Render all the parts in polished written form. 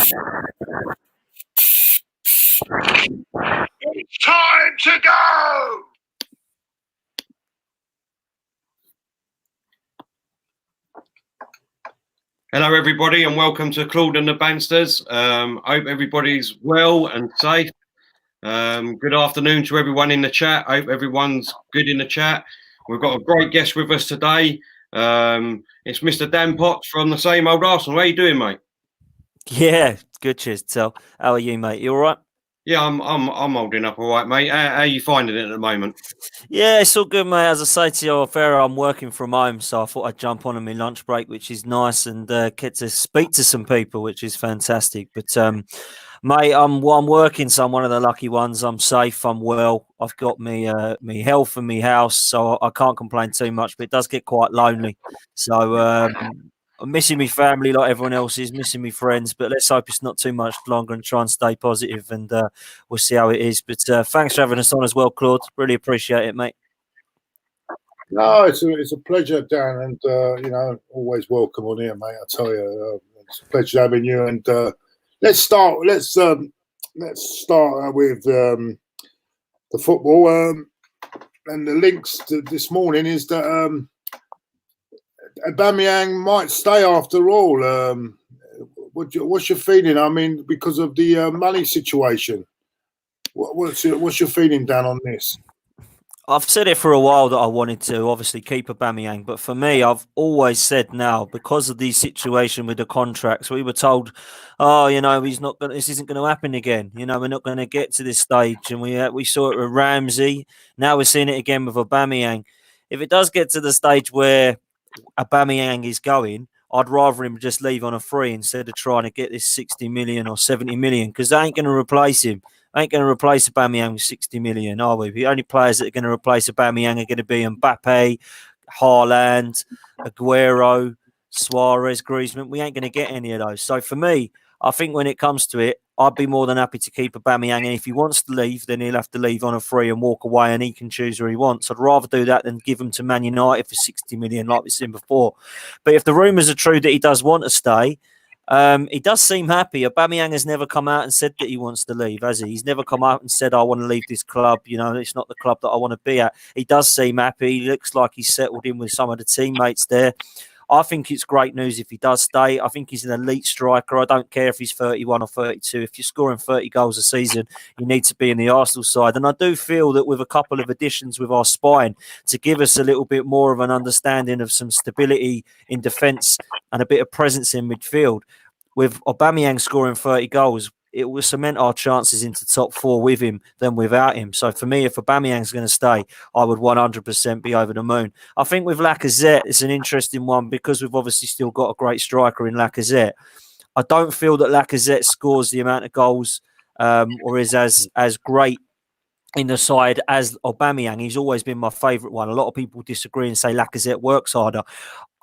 It's time to go! Hello, everybody, and welcome to Claude and the Bansters. Hope everybody's well and safe. Good afternoon to everyone in the chat. Hope everyone's good in the chat. We've got a great guest with us today. It's Mr. Dan Potts from the same old Arsenal. How you doing, mate? Yeah, good. Cheers, Tel. How are you, mate? You all right? Yeah, I'm holding up all right, mate. How are you finding it at the moment? Yeah, it's all good, mate. As I say to you, Farah, I'm working from home, so I thought I'd jump on my lunch break, which is nice, and get to speak to some people, which is fantastic. But, mate, I'm working, so I'm one of the lucky ones. I'm safe. I'm well. I've got me health and me house, so I can't complain too much. But it does get quite lonely. So I'm missing my family like everyone else is, missing my friends, but let's hope it's not too much longer and try and stay positive, and we'll see how it is. But thanks for having us on as well, Claude. Really appreciate it, mate. No, it's a pleasure, Dan, and always welcome on here, mate. I tell you, it's a pleasure having you. And let's start with the football. And the links to this morning is that Aubameyang might stay after all. What's your feeling? I mean, because of the money situation, what's your feeling, Dan, on this? I've said it for a while that I wanted to obviously keep Aubameyang, but for me, I've always said now, because of the situation with the contracts, we were told, he's not going. This isn't going to happen again. We're not going to get to this stage, and we saw it with Ramsey. Now we're seeing it again with Aubameyang. If it does get to the stage where Aubameyang is going, I'd rather him just leave on a free instead of trying to get this 60 million or 70 million, because they ain't going to replace him. Ain't going to replace Aubameyang with 60 million, are we? The only players that are going to replace Aubameyang are going to be Mbappe, Haaland, Aguero, Suarez, Griezmann. We ain't going to get any of those. So for me, I think when it comes to it, I'd be more than happy to keep Aubameyang. And if he wants to leave, then he'll have to leave on a free and walk away, and he can choose where he wants. I'd rather do that than give him to Man United for 60 million like we've seen before. But if the rumours are true that he does want to stay, he does seem happy. Aubameyang has never come out and said that he wants to leave, has he? He's never come out and said, I want to leave this club. It's not the club that I want to be at. He does seem happy. He looks like he's settled in with some of the teammates there. I think it's great news if he does stay. I think he's an elite striker. I don't care if he's 31 or 32. If you're scoring 30 goals a season, you need to be in the Arsenal side. And I do feel that with a couple of additions with our spine to give us a little bit more of an understanding of some stability in defence and a bit of presence in midfield, with Aubameyang scoring 30 goals, it will cement our chances into top four with him than without him. So for me, if Aubameyang's going to stay, I would 100% be over the moon. I think with Lacazette, it's an interesting one because we've obviously still got a great striker in Lacazette. I don't feel that Lacazette scores the amount of goals or is as great in the side as Aubameyang. He's always been my favourite one. A lot of people disagree and say Lacazette works harder.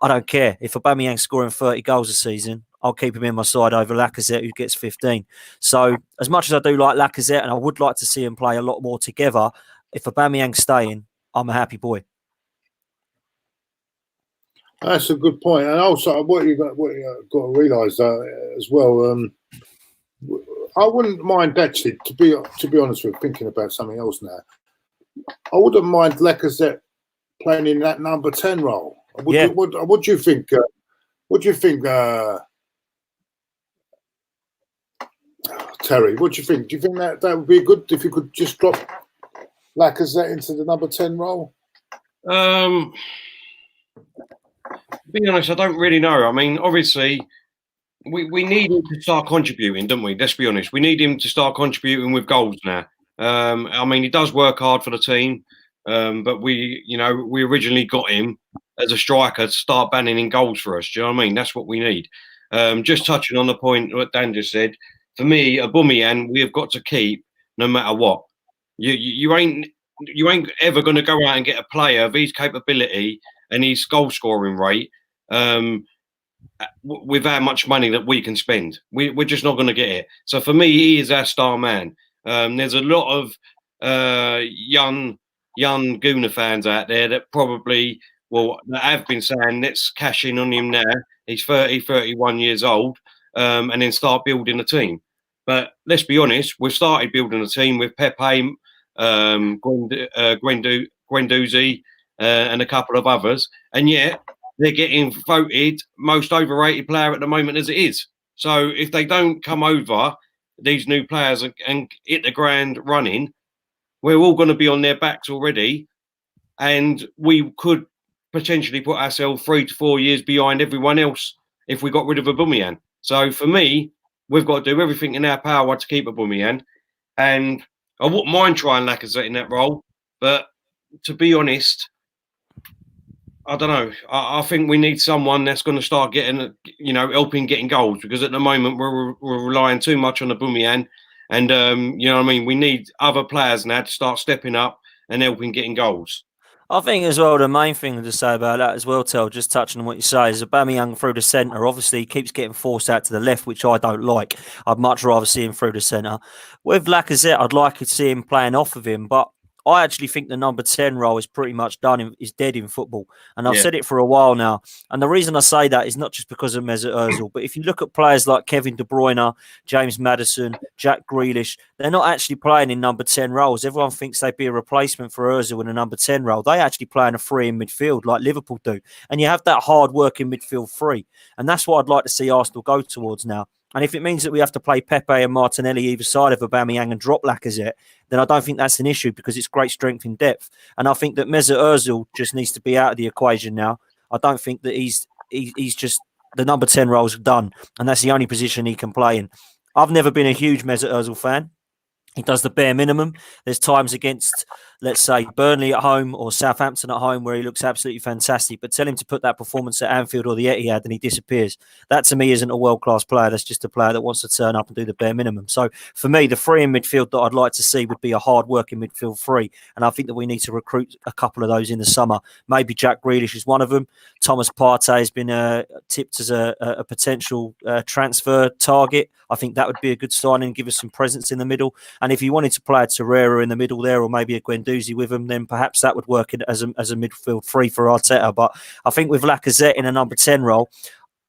I don't care. If Aubameyang's scoring 30 goals a season, I'll keep him in my side over Lacazette, who gets 15. So as much as I do like Lacazette, and I would like to see him play a lot more together, if Aubameyang's staying, I'm a happy boy. That's a good point. And also, what you got to realise as well, I wouldn't mind actually, to be honest with you, thinking about something else now. I wouldn't mind Lacazette playing in that number 10 role. What do you think? What do you think, Terry? What do you think? Do you think that would be good if you could just drop Lacazette into the number 10 role? Being honest, I don't really know. I mean, obviously, we need him to start contributing, don't we? Let's be honest. We need him to start contributing with goals now. I mean, he does work hard for the team, but we originally got him as a striker to start banning in goals for us. Do you know what I mean? That's what we need. Just touching on the point what Dan just said, for me, Aubameyang, we have got to keep no matter what. You ain't ever going to go out and get a player of his capability and his goal scoring rate with how much money that we can spend. We're just not going to get it. So for me, he is our star man. There's a lot of young Gooner fans out there that probably that have been saying, let's cash in on him now. He's 31 years old. and then start building a team. But let's be honest, we've started building a team with Pepe, Guendouzi, and a couple of others, and yet they're getting voted most overrated player at the moment as it is. So if they don't come over, these new players, and hit the ground running, we're all going to be on their backs already, and we could potentially put ourselves 3 to 4 years behind everyone else if we got rid of Aubameyang. So for me, we've got to do everything in our power to keep Aubameyang, and I wouldn't mind trying Lacazette in that role, but to be honest, I don't know. I think we need someone that's going to start getting, helping getting goals, because at the moment we're relying too much on Aubameyang, and we need other players now to start stepping up and helping getting goals. I think as well, the main thing to say about that as well, Tel, just touching on what you say, is Aubameyang through the centre. Obviously, he keeps getting forced out to the left, which I don't like. I'd much rather see him through the centre. With Lacazette, I'd like to see him playing off of him, but I actually think the number 10 role is pretty much done, is dead in football. And I've said it for a while now. And the reason I say that is not just because of Mesut Ozil, but if you look at players like Kevin De Bruyne, James Maddison, Jack Grealish, they're not actually playing in number 10 roles. Everyone thinks they'd be a replacement for Ozil in a number 10 role. They actually play in a 3 in midfield like Liverpool do. And you have that hard working midfield 3. And that's what I'd like to see Arsenal go towards now. And if it means that we have to play Pepe and Martinelli either side of Aubameyang and drop Lacazette, then I don't think that's an issue, because it's great strength in depth. And I think that Mesut Ozil just needs to be out of the equation now. I don't think that he's just, the number 10 role's done, and that's the only position he can play in. I've never been a huge Mesut Ozil fan. He does the bare minimum. There's times against, let's say, Burnley at home or Southampton at home where he looks absolutely fantastic. But tell him to put that performance at Anfield or the Etihad and he disappears. That, to me, isn't a world-class player. That's just a player that wants to turn up and do the bare minimum. So, for me, the 3 in midfield that I'd like to see would be a hard-working midfield 3. And I think that we need to recruit a couple of those in the summer. Maybe Jack Grealish is one of them. Thomas Partey has been tipped as a potential transfer target. I think that would be a good signing and give us some presence in the middle. And if you wanted to play a Torreira in the middle there, or maybe a Guendouzi with him, then perhaps that would work as a midfield 3 for Arteta. But I think with Lacazette in a number 10 role,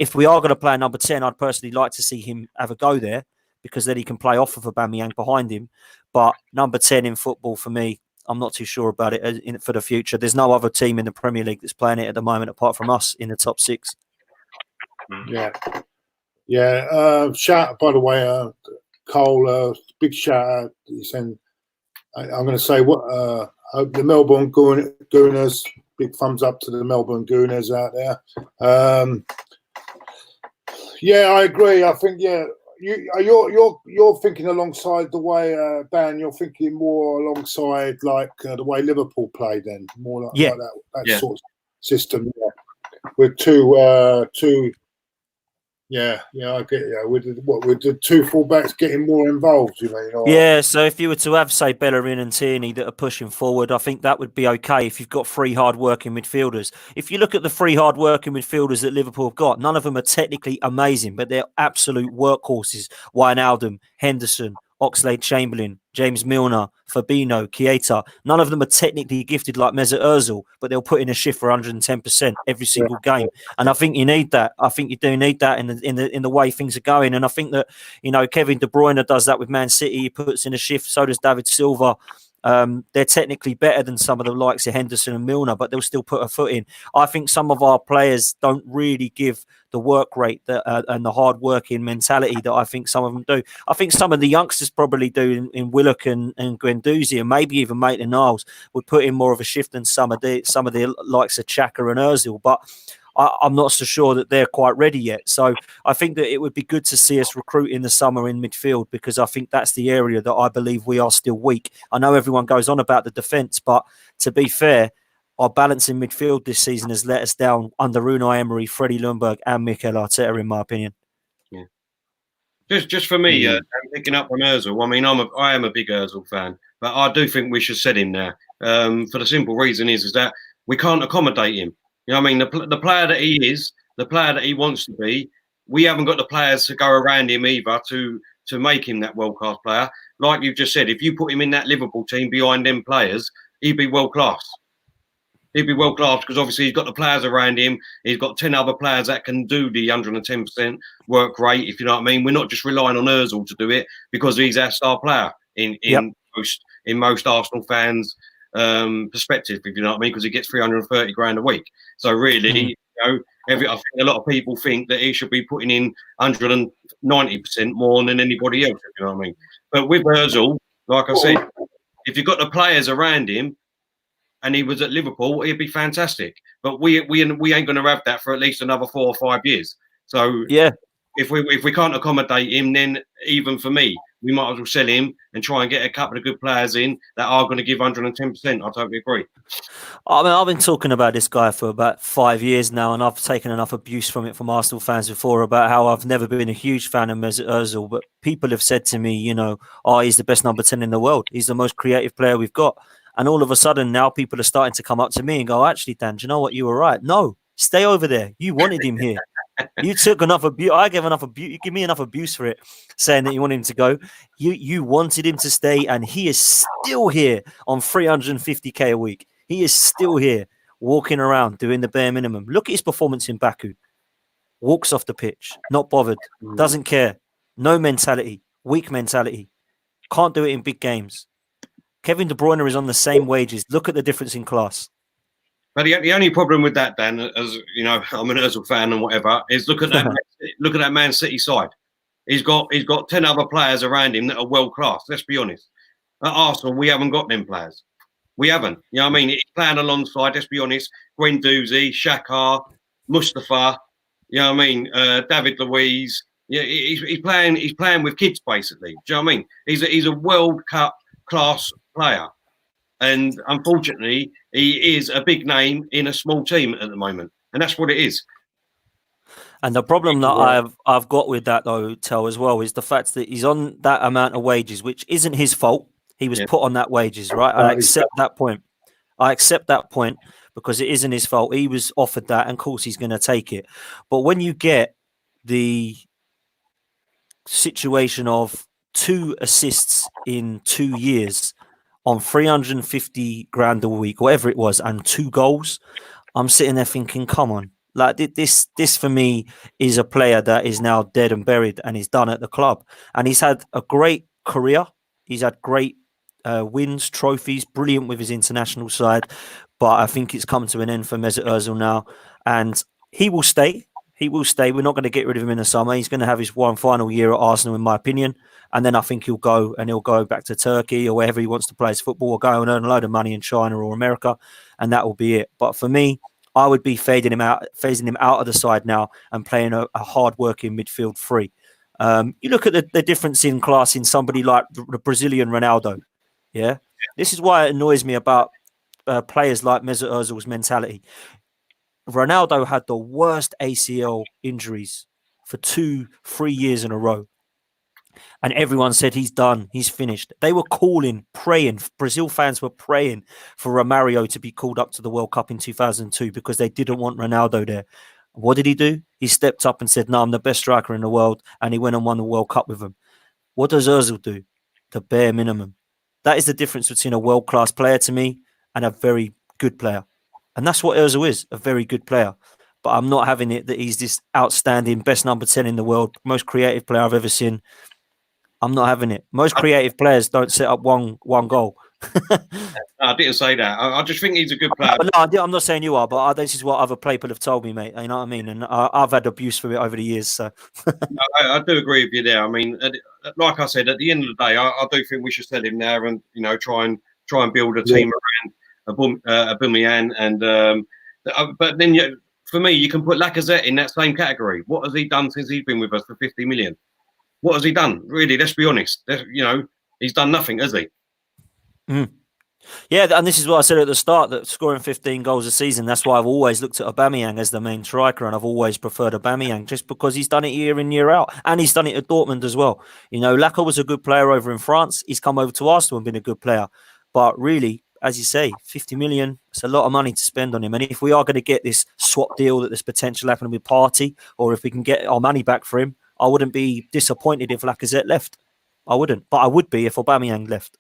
if we are going to play a number 10, I'd personally like to see him have a go there, because then he can play off of Aubameyang behind him. But number 10 in football, for me, I'm not too sure about it for the future. There's no other team in the Premier League that's playing it at the moment apart from us in the top 6. Shout, by the way, Cole, big shout out. He's saying, I'm going to say the Melbourne Gooners, big thumbs up to the Melbourne Gooners out there. I agree. I think you're thinking alongside the way Dan. You're thinking more alongside like the way Liverpool play. Then more like that sort of system. With two. I get you. With the 2 fullbacks getting more involved, you mean? Yeah, so if you were to have, say, Bellerin and Tierney that are pushing forward, I think that would be okay if you've got 3 hard-working midfielders. If you look at the 3 hard-working midfielders that Liverpool have got, none of them are technically amazing, but they're absolute workhorses. Wijnaldum, Henderson, Oxlade-Chamberlain, James Milner, Fabinho, Keita. None of them are technically gifted like Mesut Ozil, but they'll put in a shift for 110% every single game. And I think you need that. I think you do need that in the way things are going. And I think that, Kevin De Bruyne does that with Man City. He puts in a shift. So does David Silva. They're technically better than some of the likes of Henderson and Milner, but they'll still put a foot in. I think some of our players don't really give the work rate and the hard working mentality that I think some of them do. I think some of the youngsters probably do in Willock and Guendouzi, and maybe even Maitland-Niles would put in more of a shift than some of the likes of Xhaka and Ozil, but I'm not so sure that they're quite ready yet. So I think that it would be good to see us recruit in the summer in midfield, because I think that's the area that I believe we are still weak. I know everyone goes on about the defence, but to be fair, our balance in midfield this season has let us down under Unai Emery, Freddie Ljungberg and Mikel Arteta, in my opinion. Yeah. Just for me, picking up on Ozil, I mean, I am a big Ozil fan, but I do think we should set him there. For the simple reason is that we can't accommodate him. You know what I mean? The player that he is, the player that he wants to be, we haven't got the players to go around him either to make him that world-class player. Like you've just said, if you put him in that Liverpool team behind them players, he'd be world-class. He'd be world class because obviously he's got the players around him. He's got 10 other players that can do the 110% work rate, if you know what I mean. We're not just relying on Ozil to do it because he's our star player in most Arsenal fans' perspective, if you know what I mean, because he gets 330 grand a week. So really, you know, I think a lot of people think that he should be putting in 190% more than anybody else, if you know what I mean. But with Ozil, like I said, if you've got the players around him, and he was at Liverpool, he'd be fantastic. But we ain't going to have that for at least another 4 or 5 years. So if we can't accommodate him, then even for me, we might as well sell him and try and get a couple of good players in that are going to give 110%. I totally agree. I mean, I've been talking about this guy for about 5 years now, and I've taken enough abuse from it from Arsenal fans before about how I've never been a huge fan of Mesut Ozil. But people have said to me, you know, he's the best number 10 in the world. He's the most creative player we've got. And all of a sudden now people are starting to come up to me and go, actually, Dan, do you know what? You were right. No, stay over there. You wanted him here. You took enough abuse. I gave enough abuse. You give me enough abuse for it, saying that you want him to go. You wanted him to stay, and he is still here on 350k a week. He is still here, walking around, doing the bare minimum. Look at his performance in Baku. Walks off the pitch, not bothered, doesn't care. No mentality, weak mentality. Can't do it in big games. Kevin De Bruyne is on the same wages. Look at the difference in class. But the only problem with that, Dan, as you know, I'm an Ozil fan and whatever, is look at that Man City side. He's got 10 other players around him that are world class. Let's be honest. At Arsenal, we haven't got them players. We haven't. You know what I mean? He's playing alongside, let's be honest, Guendouzi, Xhaka, Mustafa, you know what I mean, David Luiz. Yeah, he's playing with kids basically. Do you know what I mean? He's a World Cup class player. And unfortunately, he is a big name in a small team at the moment. And that's what it is. And the problem that I've got with that, though, Tel, as well, is the fact that he's on that amount of wages, which isn't his fault. He was put on that wages, right? I accept that point. I accept that point because it isn't his fault. He was offered that, and of course he's going to take it. But when you get the situation of 2 assists in 2 years on 350 grand a week, whatever it was, and 2 goals, I'm sitting there thinking, come on. Like this for me is a player that is now dead and buried, and he's done at the club. And he's had a great career. He's had great wins, trophies, brilliant with his international side. But I think it's come to an end for Mesut Ozil now. And he will stay. He will stay. We're not going to get rid of him in the summer. He's going to have his one final year at Arsenal, in my opinion. And then I think he'll go back to Turkey or wherever he wants to play his football, or go and earn a load of money in China or America. And that will be it. But for me, I would be phasing him out of the side now and playing a hard-working midfield free. You look at the difference in class in somebody like the Brazilian Ronaldo. Yeah, this is why it annoys me about players like Mesut Ozil's mentality. Ronaldo had the worst ACL injuries for 2-3 years in a row. And everyone said he's done, he's finished. They were praying. Brazil fans were praying for Romario to be called up to the World Cup in 2002 because they didn't want Ronaldo there. What did he do? He stepped up and said, no, I'm the best striker in the world. And he went and won the World Cup with them. What does Ozil do? The bare minimum. That is the difference between a world-class player to me and a very good player. And that's what Ozil is, a very good player. But I'm not having it that he's this outstanding, best number 10 in the world, most creative player I've ever seen. I'm not having it. Most creative players don't set up one goal. No, I didn't say that. I just think he's a good player. No, I'm not saying you are, but this is what other people have told me, mate. You know what I mean? And I've had abuse for it over the years. So I do agree with you there. I mean, like I said, at the end of the day, I do think we should sell him there and try and build a team around Aubameyang. And but then for me, you can put Lacazette in that same category. What has he done since he's been with us for 50 million? What has he done? Really, let's be honest. He's done nothing, has he? Yeah, and this is what I said at the start, that scoring 15 goals a season, that's why I've always looked at Aubameyang as the main striker, and I've always preferred Aubameyang just because he's done it year in, year out, and he's done it at Dortmund as well. Lacazette was a good player over in France. He's come over to Arsenal and been a good player. But really, as you say, 50 million, it's a lot of money to spend on him. And if we are going to get this swap deal that there's potential happening with Pottsy, or if we can get our money back for him, I wouldn't be disappointed if Lacazette left. I wouldn't. But I would be if Aubameyang left.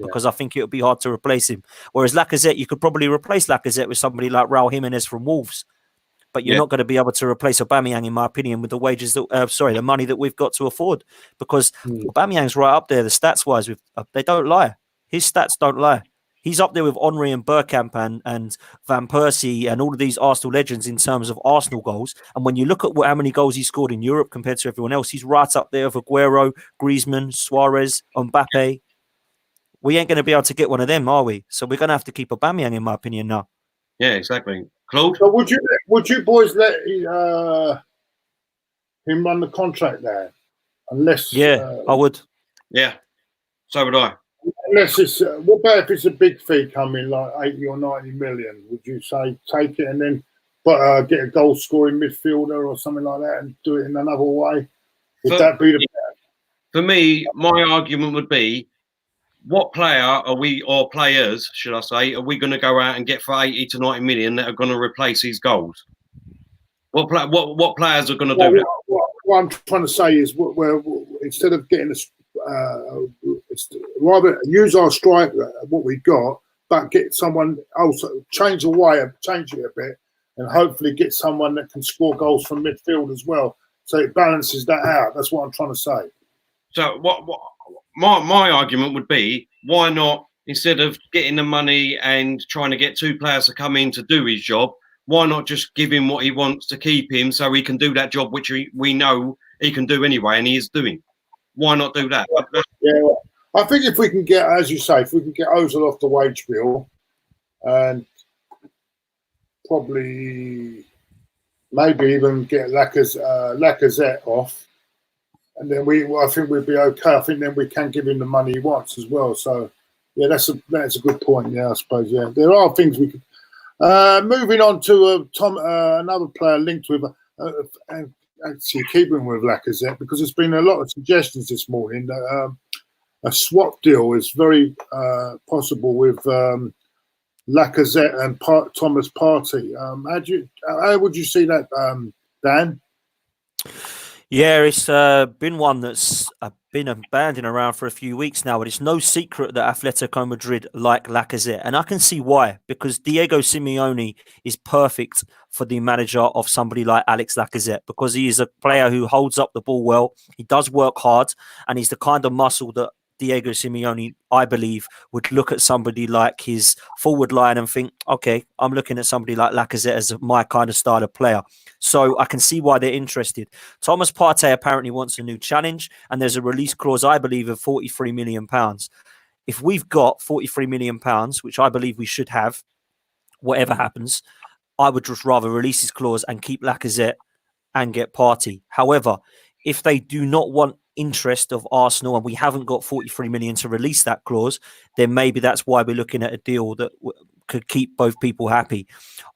because I think it would be hard to replace him. Whereas Lacazette, you could probably replace Lacazette with somebody like Raul Jimenez from Wolves. But you're not going to be able to replace Aubameyang, in my opinion, with the wages that, the money that we've got to afford. Because Aubameyang's right up there, the stats-wise. They don't lie. His stats don't lie. He's up there with Henry and Bergkamp and Van Persie and all of these Arsenal legends in terms of Arsenal goals. And when you look at how many goals he scored in Europe compared to everyone else, he's right up there with Aguero, Griezmann, Suarez, Mbappe. We ain't going to be able to get one of them, are we? So we're going to have to keep Aubameyang, in my opinion, now. Yeah, exactly. Claude? So would you boys let him run the contract there? Unless I would. Yeah, so would I. Unless it's what about if it's a big fee coming like 80 or 90 million? Would you say take it and then get a goal scoring midfielder or something like that and do it in another way? Would that be the for me? My argument would be, what player are we, or players, should I say, are we going to go out and get for 80 to 90 million that are going to replace these goals? What players are going to do that? What I'm trying to say is, instead of getting rather use our striker, what we got, but get someone else, change it a bit, and hopefully get someone that can score goals from midfield as well. So it balances that out. That's what I'm trying to say. So my argument would be, why not, instead of getting the money and trying to get two players to come in to do his job, why not just give him what he wants to keep him so he can do that job which we know he can do anyway, and he is doing. Why not do that? Yeah, I think if we can get, as you say, if we can get Ozil off the wage bill and probably maybe even get Lacazette off, and then I think we'd be okay. I think then we can give him the money he wants as well. So, yeah, that's a good point. Yeah, I suppose. Yeah, there are things we could. Moving on to another player linked with, actually keeping with Lacazette, because there's been a lot of suggestions this morning that a swap deal is very possible with Lacazette and Thomas Partey. How would you see that, Dan? Yeah, it's been one that's been abandoned around for a few weeks now, but it's no secret that Atletico Madrid like Lacazette. And I can see why, because Diego Simeone is perfect for the manager of somebody like Alex Lacazette, because he is a player who holds up the ball well, he does work hard, and he's the kind of muscle that Diego Simeone, I believe, would look at somebody like his forward line and think, okay, I'm looking at somebody like Lacazette as my kind of style of player. So I can see why they're interested. Thomas Partey apparently wants a new challenge, and there's a release clause, I believe, of £43 million. If we've got £43 million, which I believe we should have, whatever happens, I would just rather release his clause and keep Lacazette and get Partey. However, if they do not want interest of Arsenal and we haven't got 43 million to release that clause, then maybe that's why we're looking at a deal that could keep both people happy.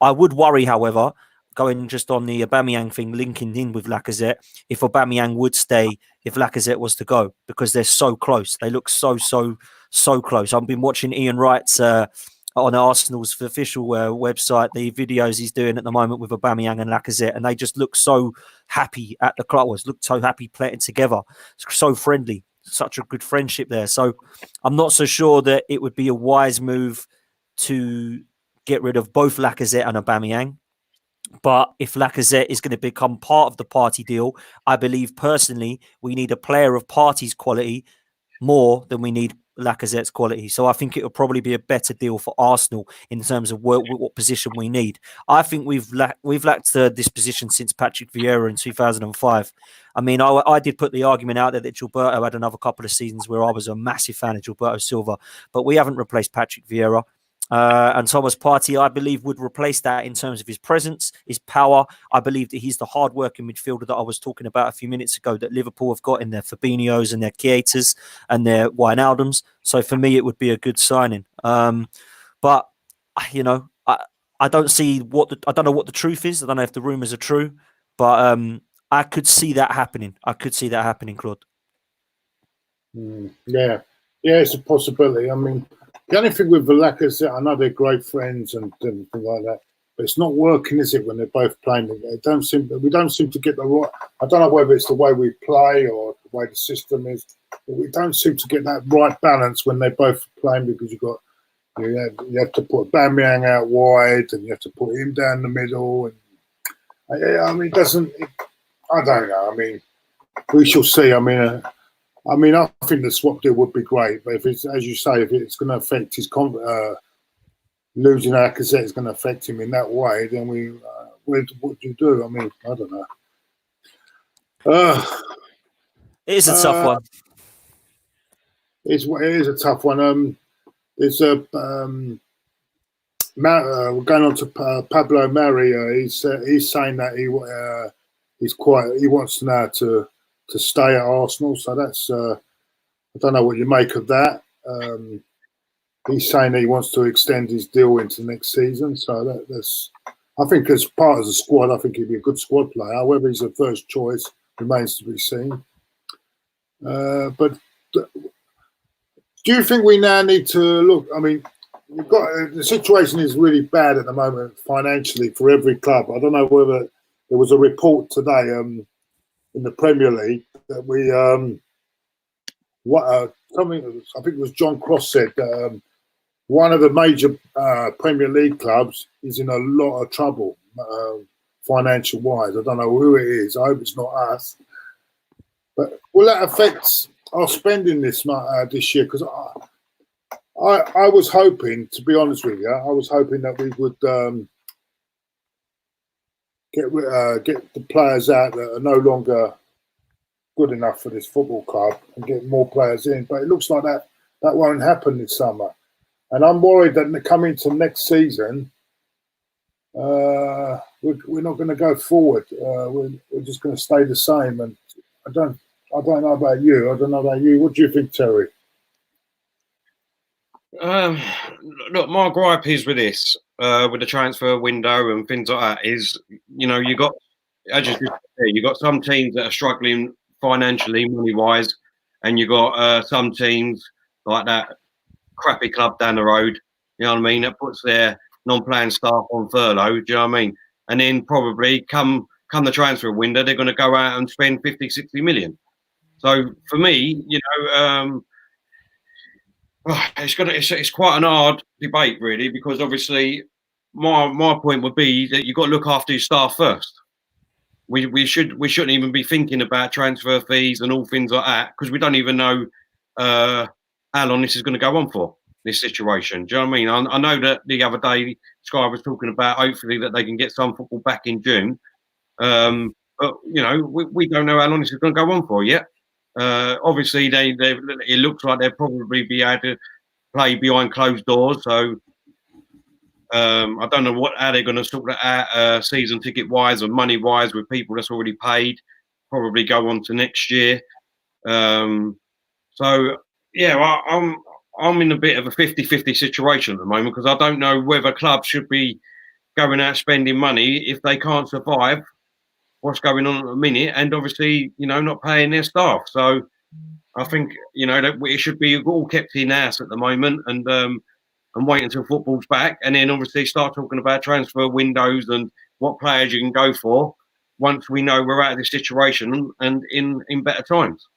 I would worry, however, going just on the Aubameyang thing, linking in with Lacazette, if Aubameyang would stay, if Lacazette was to go, because they're so close. They look so close. I've been watching Ian Wright's on Arsenal's official website, the videos he's doing at the moment with Aubameyang and Lacazette, and they just look so happy at the club. Look so happy playing together. It's so friendly. Such a good friendship there. So I'm not so sure that it would be a wise move to get rid of both Lacazette and Aubameyang. But if Lacazette is going to become part of the Partey deal, I believe personally we need a player of Partey's quality more than we need Lacazette's quality. So I think it will probably be a better deal for Arsenal in terms of what position we need. I think we've lacked this position since Patrick Vieira in 2005. I mean, I did put the argument out there that Gilberto had another couple of seasons where I was a massive fan of Gilberto Silva, but we haven't replaced Patrick Vieira. And Thomas Partey, I believe, would replace that in terms of his presence, his power. I believe that he's the hard-working midfielder that I was talking about a few minutes ago that Liverpool have got in their Fabinhos and their Keitas and their Wijnaldums. So for me, it would be a good signing. But, you know, I don't see I don't know what the truth is. I don't know if the rumours are true. But I could see that happening. Claude. Yeah, it's a possibility. I mean, the only thing with the Lacazette, I know they're great friends and everything like that. but it's not working, is it? When they're both playing, we don't seem to get the right. I don't know whether it's the way we play or the way the system is, but we don't seem to get that right balance when they're both playing, because you have to put Aubameyang out wide and you have to put him down the middle. And I mean, I don't know. I mean, we shall see. I think the swap deal would be great, but if it's, as you say, if it's going to affect his losing Lacazette is going to affect him in that way, then what do you do? I mean, I don't know. It is a tough one. It is a tough one. There's a we're going on to Pablo Mari. He's saying that he wants now to stay at Arsenal. So that's I don't know what you make of that. He's saying that he wants to extend his deal into next season. So that's, I think, as part of the squad, I think he'd be a good squad player. Whether he's a first choice remains to be seen. But do you think we now need to look? I mean, the situation is really bad at the moment financially for every club. I don't know whether there was a report today in the Premier League that something, I think it was John Cross said that one of the major Premier League clubs is in a lot of trouble financial wise. I don't know who it is. I hope it's not us. But will that affect our spending this year? Because I was hoping, to be honest with you, I was hoping that we would get the players out that are no longer good enough for this football club and get more players in. But it looks like that won't happen this summer. And I'm worried that coming to next season, we're not going to go forward. We're just going to stay the same. And I don't know about you. I don't know about you. What do you think, Terry? Look, my gripe is with this, with the transfer window and things like that, is, you got, as you said, you got some teams that are struggling financially, money-wise, and you got some teams like that crappy club down the road, you know what I mean, that puts their non-playing staff on furlough, do you know what I mean? And then probably come the transfer window, they're going to go out and spend 50, 60 million. So for me, it's quite an hard debate, really, because obviously my point would be that you've got to look after your staff first. We shouldn't even be thinking about transfer fees and all things like that, because we don't even know how long this is going to go on for, this situation. Do you know what I mean? I know that the other day Sky was talking about hopefully that they can get some football back in June. But we don't know how long this is going to go on for yet. Obviously, it looks like they'll probably be able to play behind closed doors. So I don't know how they're going to sort that out season ticket wise or money wise with people that's already paid. Probably go on to next year. So yeah, I'm in a bit of a 50-50 situation at the moment, because I don't know whether clubs should be going out spending money if they can't survive what's going on at the minute, and obviously, not paying their staff. So I think, that it should be all kept in-house at the moment, and wait until football's back, and then obviously start talking about transfer windows and what players you can go for once we know we're out of this situation and in better times.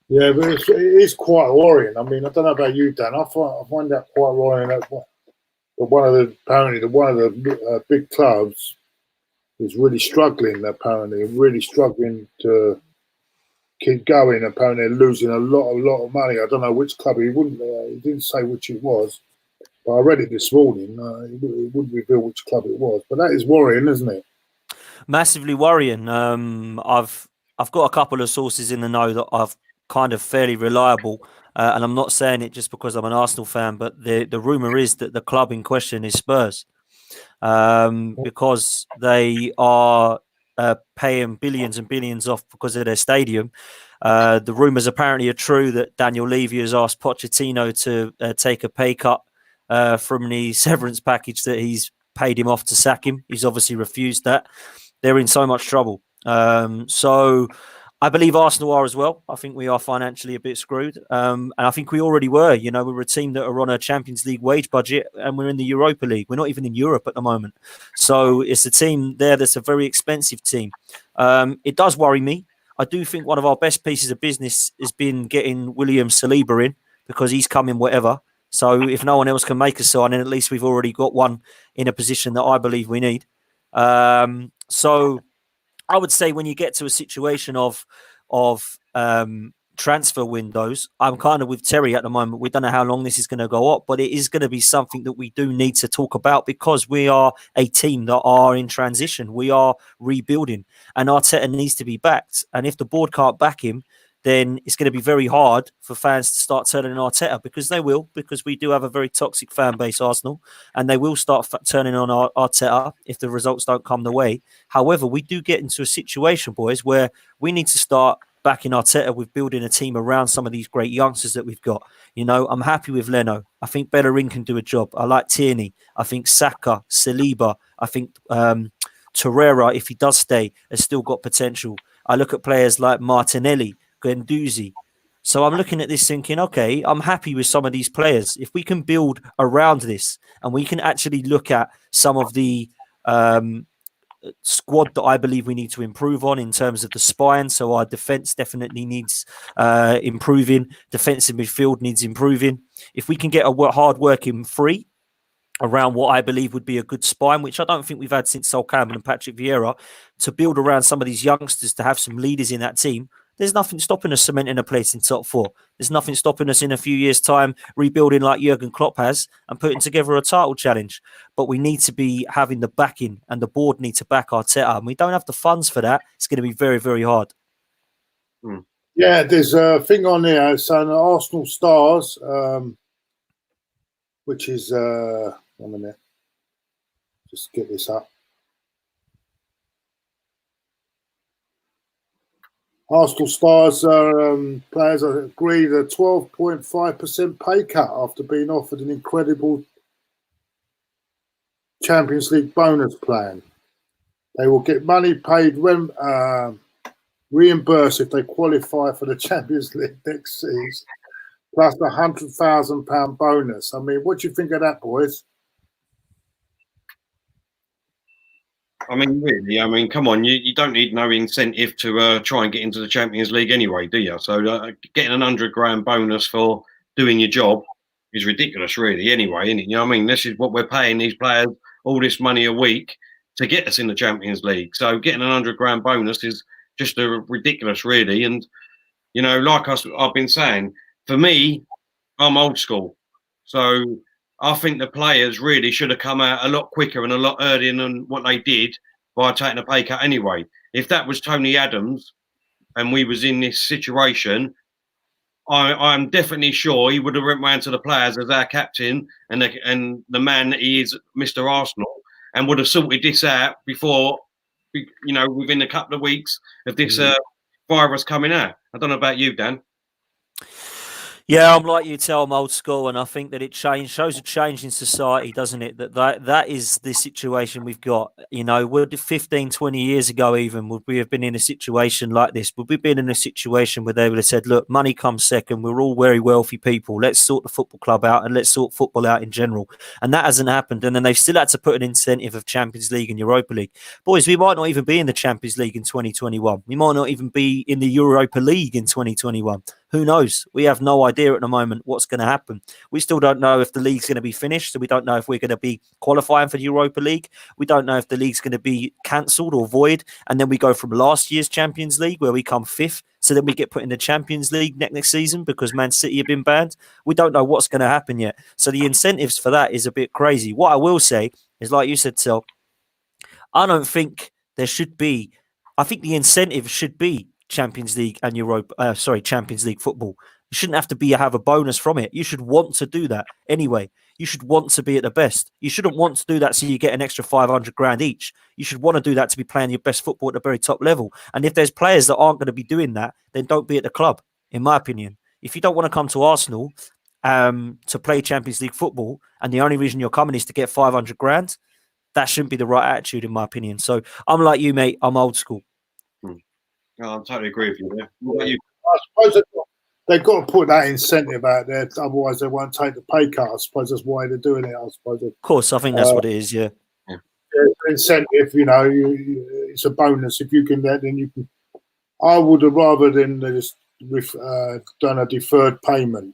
Yeah, but it is quite worrying. I mean, I don't know about you, Dan. I find that quite worrying. That one of the big clubs is really struggling. Apparently, really struggling to keep going. Apparently, they're losing a lot of money. I don't know which club. He didn't say which it was, but I read it this morning. He wouldn't reveal which club it was, but that is worrying, isn't it? Massively worrying. I've got a couple of sources in the know that I've kind of fairly reliable, and I'm not saying it just because I'm an Arsenal fan, but the rumour is that the club in question is Spurs, because they are paying billions and billions off because of their stadium. The rumours apparently are true that Daniel Levy has asked Pochettino to take a pay cut from the severance package that he's paid him off to sack him. He's obviously refused that. They're in so much trouble. So I believe Arsenal are as well. I think we are financially a bit screwed. And I think we already were. You know, we were a team that are on a Champions League wage budget and we're in the Europa League. We're not even in Europe at the moment. So it's a team there that's a very expensive team. It does worry me. I do think one of our best pieces of business has been getting William Saliba in because he's coming whatever. So if no one else can make a signing, at least we've already got one in a position that I believe we need. So I would say when you get to a situation of transfer windows, I'm kind of with Terry at the moment. We don't know how long this is going to go up, but it is going to be something that we do need to talk about because we are a team that are in transition. We are rebuilding, and Arteta needs to be backed. And if the board can't back him, then it's going to be very hard for fans to start turning on Arteta because they will, because we do have a very toxic fan base, Arsenal, and they will start turning on Arteta if the results don't come the way. However, we do get into a situation, boys, where we need to start backing Arteta with building a team around some of these great youngsters that we've got. You know, I'm happy with Leno. I think Bellerin can do a job. I like Tierney. I think Saka, Saliba. I think Torreira, if he does stay, has still got potential. I look at players like Martinelli, Guendouzi. So I'm looking at this thinking, okay, I'm happy with some of these players. If we can build around this and we can actually look at some of the squad that I believe we need to improve on in terms of the spine. So our defence definitely needs improving. Defensive midfield needs improving. If we can get a hard-working three around what I believe would be a good spine, which I don't think we've had since Sol Campbell and Patrick Vieira, to build around some of these youngsters to have some leaders in that team, there's nothing stopping us cementing a place in top four. There's nothing stopping us in a few years' time rebuilding like Jurgen Klopp has and putting together a title challenge. But we need to be having the backing, and the board need to back Arteta. And we don't have the funds for that. It's going to be very, very hard. Yeah, there's a thing on there. It's an Arsenal Stars, which is 1 minute. Just get this up. Arsenal Stars players agreed a 12.5% pay cut after being offered an incredible Champions League bonus plan. They will get money paid when reimbursed if they qualify for the Champions League next season, plus a £100,000 bonus. I mean, what do you think of that, boys? I mean, really, I mean, come on, you don't need no incentive to try and get into the Champions League anyway, do you? So getting an £100,000 bonus for doing your job is ridiculous, really, anyway, isn't it? You know what I mean? This is what we're paying these players, all this money a week to get us in the Champions League. So getting an £100,000 bonus is just ridiculous, really. And, you know, like I've been saying, for me, I'm old school. So I think the players really should have come out a lot quicker and a lot earlier than what they did by taking a pay cut anyway. If that was Tony Adams and we was in this situation, I'm definitely sure he would have went round to the players as our captain and the man that he is, Mr. Arsenal, and would have sorted this out before, you know, within a couple of weeks of this virus coming out. I don't know about you, Dan. Yeah, I'm like you, tell I'm old school, and I think that it shows a change in society, doesn't it? That is the situation we've got. You know, would 15, 20 years ago even, would we have been in a situation like this? Would we have been in a situation where they would have said, look, money comes second, we're all very wealthy people, let's sort the football club out and let's sort football out in general. And that hasn't happened. And then they've still had to put an incentive of Champions League and Europa League. Boys, we might not even be in the Champions League in 2021. We might not even be in the Europa League in 2021. Who knows? We have no idea at the moment what's going to happen. We still don't know if the league's going to be finished. So we don't know if we're going to be qualifying for the Europa League. We don't know if the league's going to be cancelled or void. And then we go from last year's Champions League where we come fifth. So then we get put in the Champions League next season because Man City have been banned. We don't know what's going to happen yet. So the incentives for that is a bit crazy. What I will say is, like you said, Sil, I don't think there should be. I think the incentive should be Champions League and Champions League football. You shouldn't have to have a bonus from it. You should want to do that anyway. You should want to be at the best. You shouldn't want to do that so you get an extra 500 grand each. You should want to do that to be playing your best football at the very top level. And if there's players that aren't going to be doing that, then don't be at the club, in my opinion. If you don't want to come to Arsenal to play Champions League football and the only reason you're coming is to get 500 grand, that shouldn't be the right attitude, in my opinion. So I'm like you, mate. I'm old school. I totally agree with you there. What about you? I suppose they've got to put that incentive out there, otherwise they won't take the pay cut. I suppose that's why they're doing it. I suppose. Of course, I think that's what it is. Yeah. Incentive, it's a bonus if you can. Then you can. I would have rather than just done a deferred payment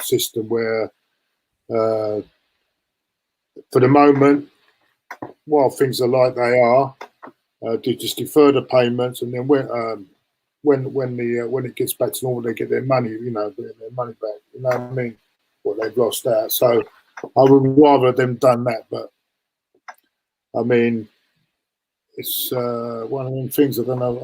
system where, for the moment, while things are like they are, to just defer the payments, and then when it gets back to normal, they get their money. Their money back. You know what I mean? What they've lost out. So I would rather them done that, but. I mean, it's one of them things. I don't know.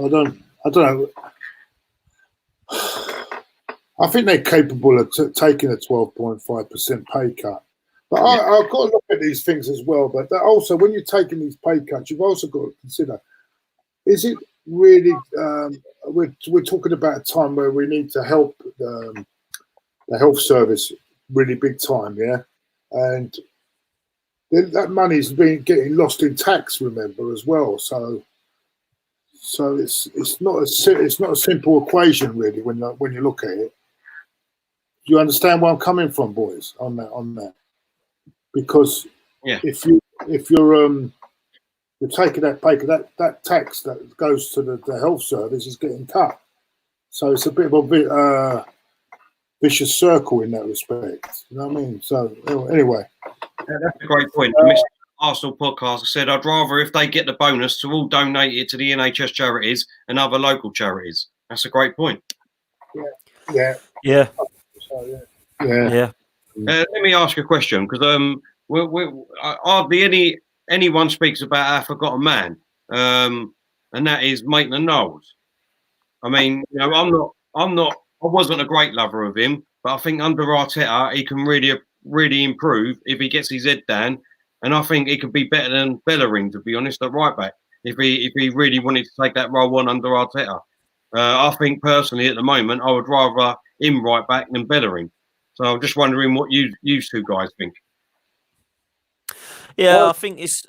I think they're capable of taking a 12.5% pay cut. But I've got to look at these things as well. But also, when you're taking these pay cuts, you've also got to consider: is it really? We're talking about a time where we need to help the health service really big time, yeah, and. That money's getting lost in tax, remember, as well. So it's not a simple equation really when you look at it. Do you understand where I'm coming from, boys? On that, because if you're taking that pay, that tax that goes to the health service is getting cut. So it's a bit of a vicious circle in that respect. You know what I mean? So anyway. Yeah, that's a great point. The Mr. Arsenal podcast said, I'd rather if they get the bonus to all donate it to the NHS charities and other local charities. That's a great point. Yeah. Let me ask a question, because hardly anyone speaks about our forgotten man, and that is Maitland-Niles. I mean, I wasn't a great lover of him, but I think under Arteta he can really improve if he gets his head down, and I think he could be better than Bellerin, to be honest, at right back, if he really wanted to take that role on under Arteta. I think personally at the moment I would rather him right back than Bellerin. So I'm just wondering what you two guys think. Yeah, I think it's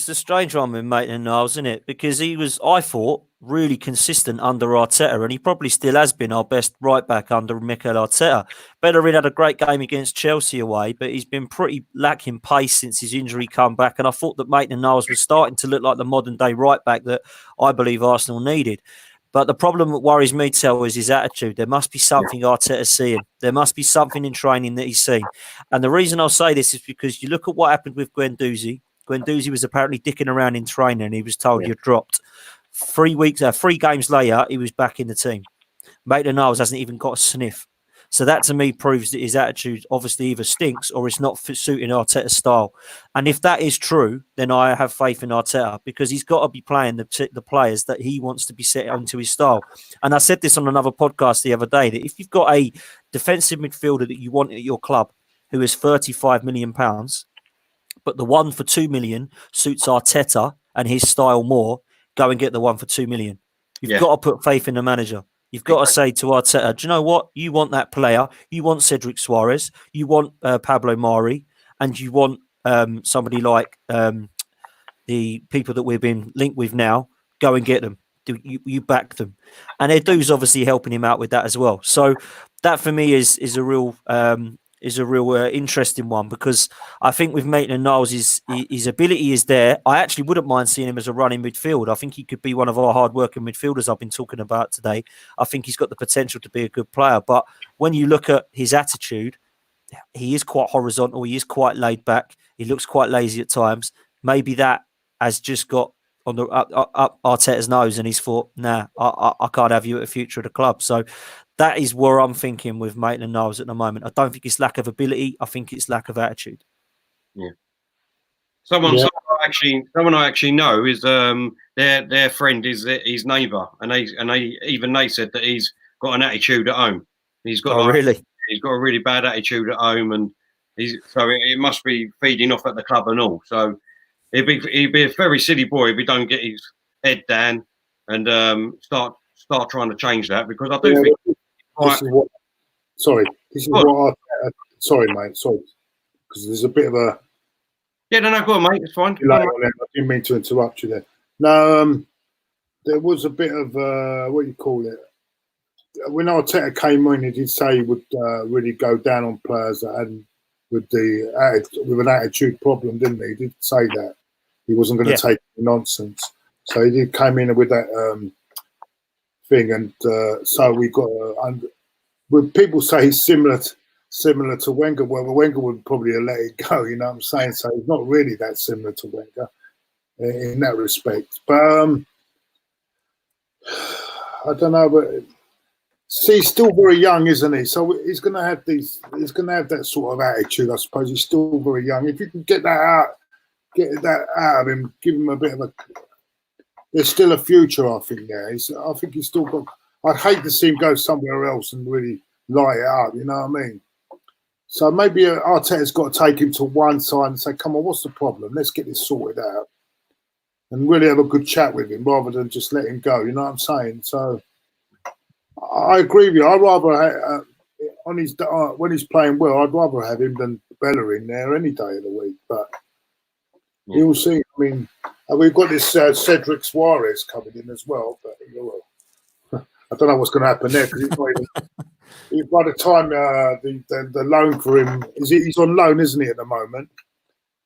a strange one with Maitland-Niles, isn't it? Because he was, I thought, really consistent under Arteta, and he probably still has been our best right back under Mikel Arteta. Bellerin had a great game against Chelsea away, but he's been pretty lacking pace since his injury come back, and I thought that Maitland-Niles was starting to look like the modern day right back that I believe Arsenal needed. But the problem that worries me, Tel, is his attitude. There must be something Arteta's seeing. There must be something in training that he's seen. And the reason I'll say this is because you look at what happened with Guendouzi. Guendouzi was apparently dicking around in training and he was told you're dropped. 3 games later, he was back in the team. Maitland-Niles hasn't even got a sniff. So that to me proves that his attitude obviously either stinks or it's not suiting Arteta's style. And if that is true, then I have faith in Arteta, because he's got to be playing the players that he wants to be set onto his style. And I said this on another podcast the other day, that if you've got a defensive midfielder that you want at your club who is £35 million, but the one for 2 million suits Arteta and his style more, go and get the one for 2 million. You've got to put faith in the manager. You've got to say to Arteta, do you know what? You want that player. You want Cedric Suarez. You want Pablo Mari. And you want somebody like the people that we've been linked with now. Go and get them. You back them. And Edu's obviously helping him out with that as well. So that for me is a real interesting one, because I think with Maitland-Niles, his ability is there. I actually wouldn't mind seeing him as a running midfield. I think he could be one of our hard-working midfielders I've been talking about today. I think he's got the potential to be a good player. But when you look at his attitude, he is quite horizontal. He is quite laid back. He looks quite lazy at times. Maybe that has just got on the up Arteta's nose, and he's thought, nah, I can't have you at the future of the club. So that is where I'm thinking with Maitland-Niles at the moment. I don't think it's lack of ability. I think it's lack of attitude. Yeah. Someone I actually know is their friend is his neighbour, and they said that he's got an attitude at home. He's got he's got a really bad attitude at home, and it must be feeding off at the club and all. So he'd be a very silly boy if he don't get his head down and start trying to change that, because I do think. Sorry, mate. Sorry, because there's a bit of a. Yeah, no, go on, mate. It's fine. I didn't mean to interrupt you there. No, there was a bit of what do you call it? When Arteta came in, he did say he would really go down on players that hadn't with an attitude problem, didn't he? He did say that he wasn't going to take nonsense, so he did come in with that thing, and so we got. When people say he's similar to Wenger, well, Wenger would probably have let it go. You know what I'm saying? So he's not really that similar to Wenger in that respect. But I don't know, but. See, he's still very young, isn't he? So he's going to have that sort of attitude, I suppose. He's still very young. If you can get that out of him, give him a bit of a. There's still a future, I think. There, I think he's still got. I'd hate to see him go somewhere else and really light it up. You know what I mean? So maybe Arteta's got to take him to one side and say, "Come on, what's the problem? Let's get this sorted out," and really have a good chat with him rather than just let him go. You know what I'm saying? So. I agree with you. I'd rather when he's playing well, I'd rather have him than Bella in there any day of the week. But you'll see. I mean, we've got this Cedric Suarez coming in as well. But I don't know what's going to happen there because by the time the loan for him he's on loan, isn't he, at the moment?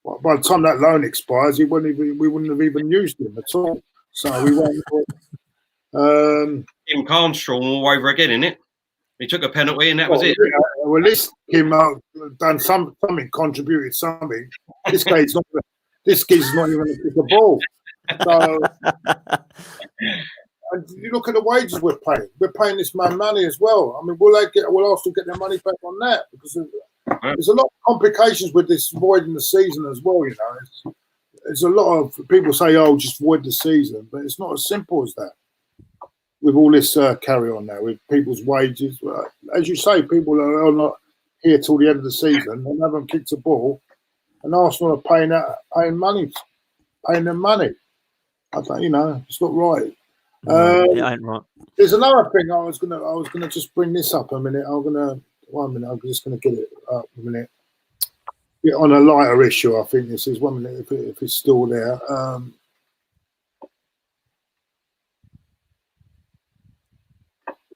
By the time that loan expires, we wouldn't have even used him at all. So we won't. Kim Carnstrom all over again, innit? He took a penalty and that was it. Well, at least Kim done something, contributed something. This guy's not even going to pick a ball. So, and you look at the wages we're paying. We're paying this man money as well. I mean, will Arsenal get their money back on that? Because there's a lot of complications with this voiding the season as well. You know, there's a lot of people say, "Oh, just void the season," but it's not as simple as that. With all this carry on now, with people's wages, as you say, people are not here till the end of the season and haven't kicked a ball, and Arsenal are paying them money. I don't, it's not right. It ain't right. There's another thing I was gonna just bring this up a minute. I'm just gonna get it up a minute. Yeah, on a lighter issue, I think this is 1 minute if it's still there.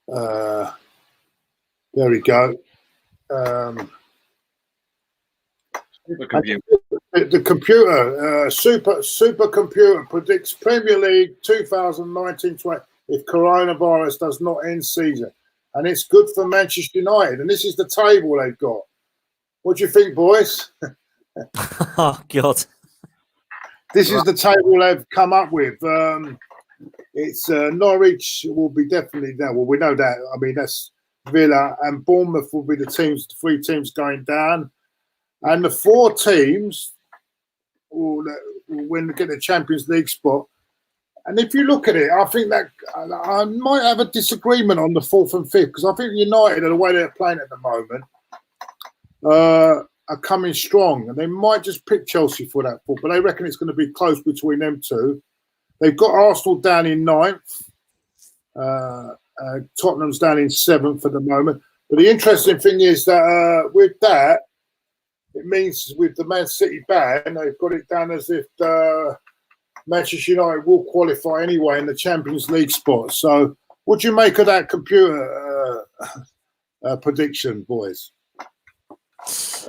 There we go. The computer, supercomputer predicts Premier League 2019-20 if coronavirus does not end season, and it's good for Manchester United. And this is the table they've got. What do you think, boys? Oh God! This is the table they've come up with. It's Norwich will be definitely there. Well, we know that. I mean, that's Villa and Bournemouth will be the 3 teams going down, and the 4 teams will get the Champions League spot. And if you look at it, I think that I might have a disagreement on the 4th and 5th because I think United, the way they're playing at the moment, are coming strong, and they might just pick Chelsea for that 4th, but they reckon it's going to be close between them two. They've got Arsenal down in 9th. Tottenham's down in 7th at the moment. But the interesting thing is that with that, it means with the Man City ban, they've got it down as if Manchester United will qualify anyway in the Champions League spot. So what do you make of that computer prediction, boys?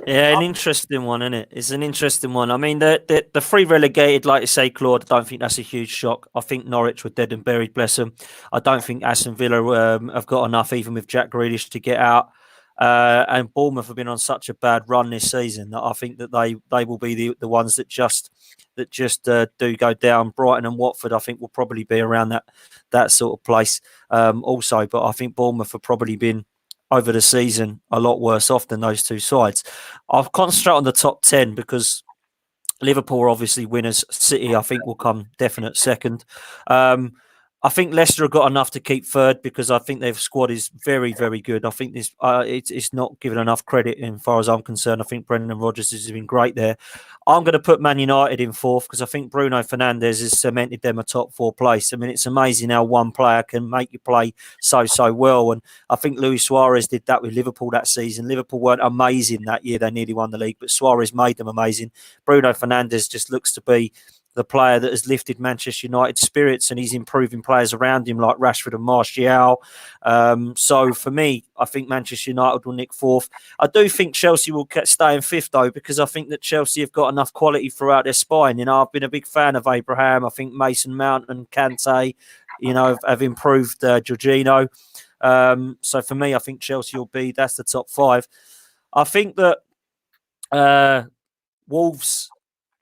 Yeah, an interesting one, isn't it? It's an interesting one. I mean, the 3 relegated, like you say, Claude, I don't think that's a huge shock. I think Norwich were dead and buried, bless them. I don't think Aston Villa have got enough, even with Jack Grealish, to get out. And Bournemouth have been on such a bad run this season that I think that they will be the ones that just do go down. Brighton and Watford, I think, will probably be around that sort of place also. But I think Bournemouth have probably been over the season a lot worse off than those 2 sides. I'll concentrate on the top 10 because Liverpool are obviously winners. City, I think, will come definite second. I think Leicester have got enough to keep third because I think their squad is very, very good. I think this it's not given enough credit as far as I'm concerned. I think Brendan Rodgers has been great there. I'm going to put Man United in 4th because I think Bruno Fernandes has cemented them a top 4 place. I mean, it's amazing how one player can make you play so well. And I think Luis Suarez did that with Liverpool that season. Liverpool weren't amazing that year. They nearly won the league, but Suarez made them amazing. Bruno Fernandes just looks to be the player that has lifted Manchester United's spirits, and he's improving players around him like Rashford and Martial. So for me, I think Manchester United will nick fourth. I do think Chelsea will stay in fifth, though, because I think that Chelsea have got enough quality throughout their spine. You know, I've been a big fan of Abraham. I think Mason Mount and Kante, you know, have improved Jorginho. So for me, I think Chelsea will be, that's the top five. I think that Wolves,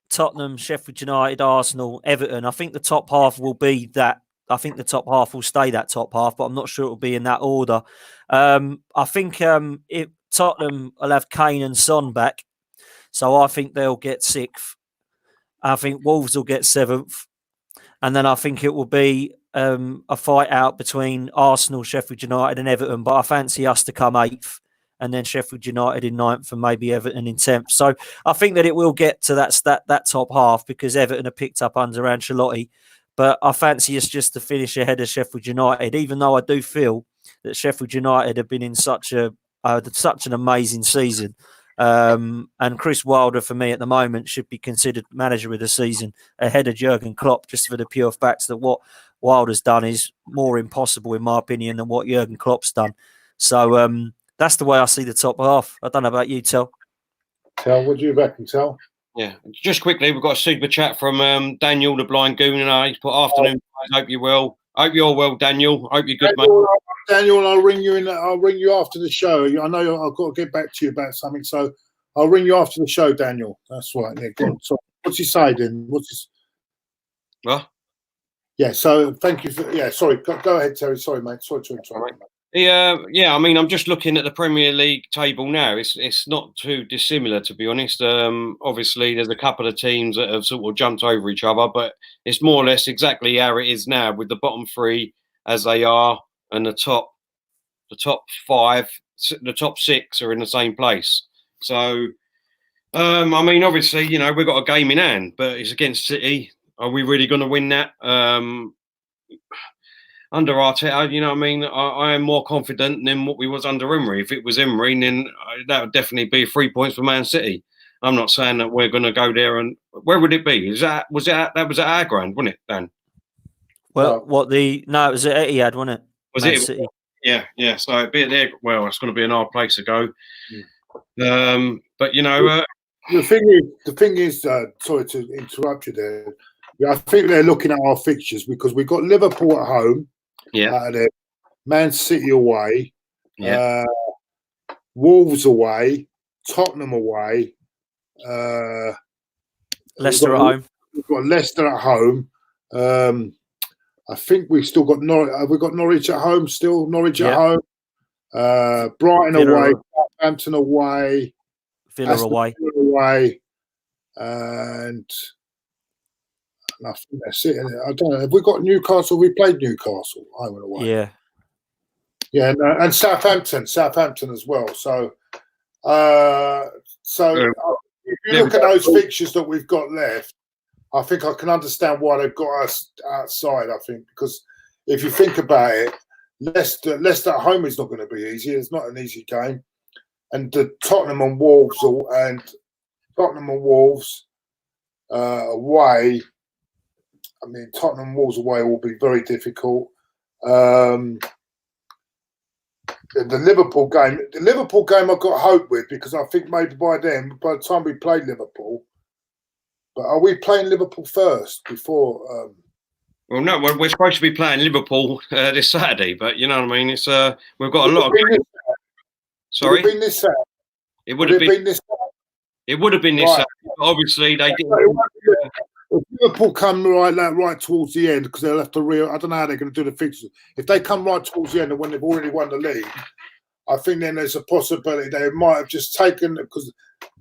Tottenham, Sheffield United, Arsenal, Everton, I think the top half will be that. I think the top half will stay that top half, but I'm not sure it will be in that order. I think Tottenham will have Kane and Son back, so I think they'll get sixth. I think Wolves will get seventh, and then I think it will be a fight out between Arsenal, Sheffield United, and Everton. But I fancy us to come eighth, and then Sheffield United in ninth, and maybe Everton in 10th. So I think that it will get to that top half because Everton are picked up under Ancelotti. But I fancy us just to finish ahead of Sheffield United, even though I do feel that Sheffield United have been in such an amazing season. And Chris Wilder, for me, at the moment, should be considered manager of the season ahead of Jurgen Klopp, just for the pure fact that what Wilder's done is more impossible, in my opinion, than what Jurgen Klopp's done. So that's the way I see the top half. I don't know about you, Tel. Tel, what do you reckon, Tel? Yeah, just quickly, we've got a super chat from Daniel, the blind gooner. He's put, afternoon, guys. Hope you're well. Hope you're well, Daniel. Hope you're good, Daniel, mate. Daniel, I'll ring you I'll ring you after the show. I know I've got to get back to you about something, so I'll ring you after the show, Daniel. That's right. Yeah, go on. So, what's he saying? What? Yeah. So, thank you for. Yeah. Sorry. Go ahead, Terry. Sorry, mate. Sorry. Yeah, I mean, I'm just looking at the Premier League table now. It's not too dissimilar, to be honest. Obviously, there's a couple of teams that have sort of jumped over each other, but it's more or less exactly how it is now, with the bottom three as they are, and the top five, the top six are in the same place. So, I mean, obviously, you know, we've got a game in hand, but it's against City. Are we really going to win that? Under Arteta, you know what I mean? I am more confident than what we was under Emery. If it was Emery, then that would definitely be 3 points for Man City. I'm not saying that we're going to go there and where would it be? That was at our ground, wasn't it, Dan? Well, it was at Etihad, wasn't it? Was Man it? City. Yeah. So it'd be at there. Well, it's going to be an hard place to go. But you know, the thing is, sorry to interrupt you there. Yeah, I think they're looking at our fixtures because we've got Liverpool at home. Yeah. Man City away. Yeah. Wolves away. Tottenham away. Leicester at home. We've got Leicester at home. I think we've still got Norwich. Have we got Norwich at home still? Norwich at home. Brighton away. Southampton away. Villa away. And I think that's it. I don't know. Have we got Newcastle? We played Newcastle. I went away. Yeah. Yeah, and Southampton as well. So, if you look at those fixtures that we've got left, I think I can understand why they've got us outside. I think because if you think about it, Leicester at home is not going to be easy. It's not an easy game, and the Tottenham and Wolves away. I mean, Tottenham Wolves away will be very difficult. The Liverpool game I've got hope with because I think maybe by the time we play Liverpool, but are we playing Liverpool first before? Well, no, we're supposed to be playing Liverpool this Saturday, but you know what I mean. It's we've got a lot of. Sorry, would it have been this Saturday? It would have been this. It would have been this. Right. Obviously, they did. If Liverpool come right towards the end, because they'll have to I don't know how they're going to do the fixtures. If they come right towards the end and when they've already won the league, I think then there's a possibility they might have just taken because